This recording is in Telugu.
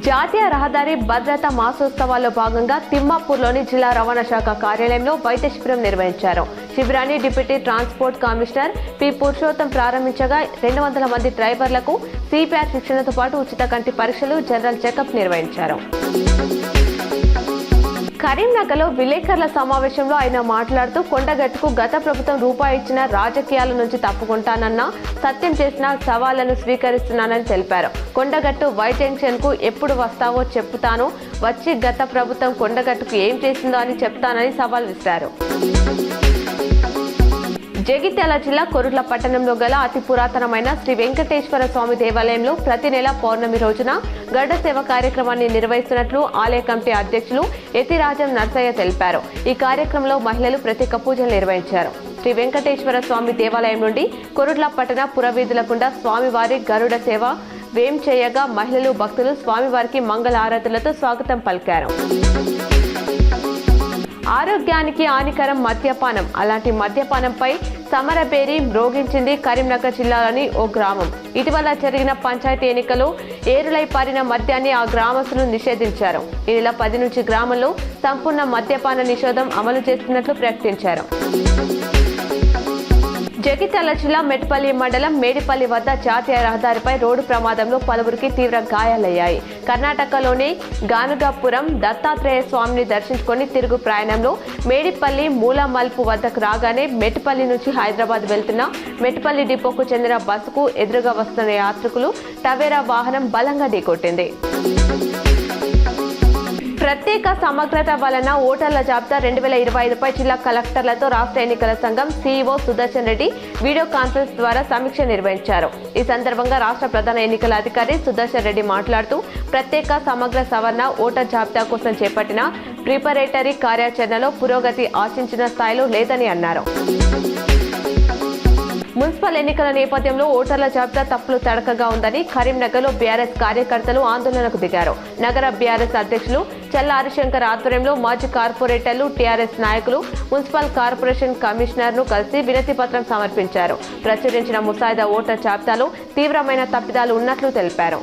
జాతీయ రహదారి భద్రతా మాసోత్సవాల్లో భాగంగా తిమ్మాపూర్లోని జిల్లా రవాణా శాఖ కార్యాలయంలో వైద్య శిబిరం నిర్వహించారు. శిబిరాన్ని deputy transport commissioner P Purushottam ప్రారంభించగా 200 మంది డ్రైవర్లకు సిపిఆర్ శిక్షణతో పాటు ఉచిత కంటి పరీక్షలు, జనరల్ చెకప్ నిర్వహించారు. కరీంనగర్లో విలేకరుల సమావేశంలో ఆయన మాట్లాడుతూ కొండగట్టుకు గత ప్రభుత్వం రూపాయి ఇచ్చిన రాజకీయాల నుంచి తప్పుకుంటానన్నా సత్యం చేసిన సవాళ్లను స్వీకరిస్తున్నానని తెలిపారు. కొండగట్టు వై జంక్షన్ కు ఎప్పుడు వస్తావో చెప్తాను, వచ్చి గత ప్రభుత్వం కొండగట్టుకు ఏం చేసిందో అని చెప్తానని సవాల్ విసిరారు. జగిత్యాల జిల్లా కొరుట్ల పట్టణంలో గల అతి పురాతనమైన శ్రీ వెంకటేశ్వర స్వామి దేవాలయంలో ప్రతి నెల పౌర్ణమి రోజున గడ్డ సేవ కార్యక్రమాన్ని నిర్వహిస్తున్నట్లు ఆలయ కమిటీ అధ్యక్షులు యతిరాజం నర్సయ్య తెలిపారు. ఈ కార్యక్రమంలో మహిళలు ప్రత్యేక పూజలు నిర్వహించారు. శ్రీ వెంకటేశ్వర స్వామి దేవాలయం నుండి కొరుట్ల పట్టణ పురవీధుల గుండా స్వామివారి గరుడ సేవ వేం చేయగా మహిళలు, భక్తులు స్వామివారికి మంగళ ఆరతులతో స్వాగతం పలికారు. ఆరోగ్యానికి హానికరం మద్యపానం. అలాంటి మద్యపానంపై సమరబేరి మ్రోగించింది కరీంనగర్ జిల్లాలోని ఓ గ్రామం. ఇటీవల జరిగిన పంచాయతీ ఎన్నికల్లో ఏరులై పారిన మద్యాన్ని ఆ గ్రామస్తులు నిషేధించారు. ఈ నెల 10 నుంచి గ్రామంలో సంపూర్ణ మద్యపాన నిషేధం అమలు చేస్తున్నట్లు ప్రకటించారు. జగిత్యాల జిల్లా మెట్పల్లి మండలం మేడిపల్లి వద్ద జాతీయ రహదారిపై రోడ్డు ప్రమాదంలో పలువురికి తీవ్ర గాయాలయ్యాయి. కర్ణాటకలోని గానుగాపురం దత్తాత్రేయ స్వామిని దర్శించుకొని తిరుగు ప్రయాణంలో మేడిపల్లి మూలమల్పు వద్దకు రాగానే మెట్పల్లి నుంచి హైదరాబాద్ వెళ్తున్న మెట్పల్లి డిపోకు చెందిన బస్సుకు ఎదురుగా వస్తున్న యాత్రికులు టవేరా వాహనం బలంగా ఢీకొట్టింది. ప్రత్యేక సమగ్రత వలన ఓటర్ల జాబితా 2025పై జిల్లా కలెక్టర్లతో రాష్ట్ర ఎన్నికల సంఘం CEO Sudarshan Reddy video conference ద్వారా సమీక్ష నిర్వహించారు. ఈ సందర్భంగా రాష్ట్ర ప్రధాన ఎన్నికల అధికారి సుదర్శన్ రెడ్డి మాట్లాడుతూ ప్రత్యేక సమగ్ర సవరణ ఓటర్ జాబితా కోసం చేపట్టిన ప్రిపరేటరీ కార్యాచరణలో పురోగతి ఆశించిన స్థాయిలో లేదని అన్నారు. మున్సిపల్ ఎన్నికల నేపథ్యంలో ఓటర్ల జాబితా తప్పులు తడకగా ఉందని కరీంనగర్లో బీఆర్ఎస్ కార్యకర్తలు ఆందోళనకు దిగారు. నగర బీఆర్ఎస్ అధ్యక్షులు చల్ల హరిశంకర్ ఆధ్వర్యంలో మాజీ కార్పొరేటర్లు, టీఆర్ఎస్ నాయకులు మున్సిపల్ కార్పొరేషన్ కమిషనర్ ను కలిసి వినతి పత్రం సమర్పించారు. ప్రచురించిన ముసాయిదా ఓటర్ జాబితాలో తీవ్రమైన తప్పిదాలు ఉన్నట్లు తెలిపారు.